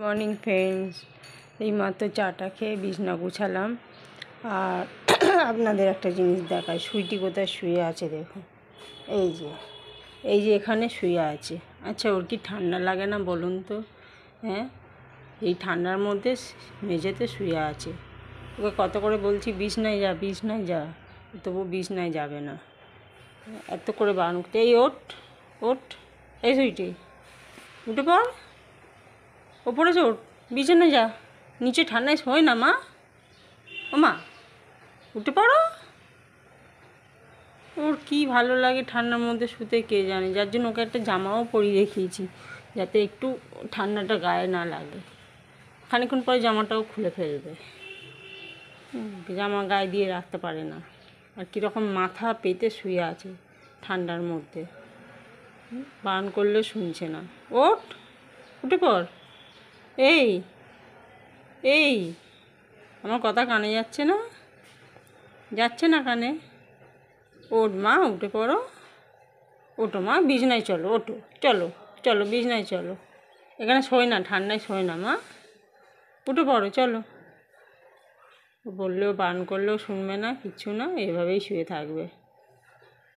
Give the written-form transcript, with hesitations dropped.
Morning friends, এইমাত্র চাটা খেয়ে বিছনা গুছালাম। আর আপনাদের একটা জিনিস দেখায়, সুইটি কোথায় শুয়ে আছে দেখুন। এই যে এখানে শুয়ে আছে। আচ্ছা, ওর কি ঠান্ডা লাগে না বলুন তো? হ্যাঁ, এই ঠান্ডার মধ্যে মেঝেতে শুয়ে আছে। ওকে কত করে বলছি বিছনায় যা, বিছনায় যা, তবু বিছনায় যাবে না। এত করে বারণ করতে, এই ওঠ ওঠ, এই সুইটি উঠে পড়, ওপরে চোট, বিছানায় যা, নিচে ঠান্ডায় শোয় না মা। ও মা, উঠে পড়ো। ওর কি ভালো লাগে ঠান্ডার মধ্যে শুতে কে জানে, যার জন্য ওকে একটা জামাও পরিয়ে দেখিয়েছি যাতে একটু ঠান্ডাটা গায়ে না লাগে। খানিক্ষণ পরে জামাটাও খুলে ফেলবে, জামা গায়ে দিয়ে রাখতে পারে না। আর কীরকম মাথা পেতে শুয়ে আছে ঠান্ডার মধ্যে, বারণ করলে শুনছে না। ওঠ, উঠে পড়। এই এই আমার কথা কানে যাচ্ছে না? যাচ্ছে না কানে? ওঠ মা, উঠে পড়ো। ওঠো মা, বিছনায় চলো, ওঠো, চলো চলো বিছনায় চলো। এখানে শোয় না, ঠান্ডায় শোয় না মা, উঠে পড়ো চলো। বললেও বারণ করলেও শুনবে না, কিচ্ছু না, এভাবেই শুয়ে থাকবে।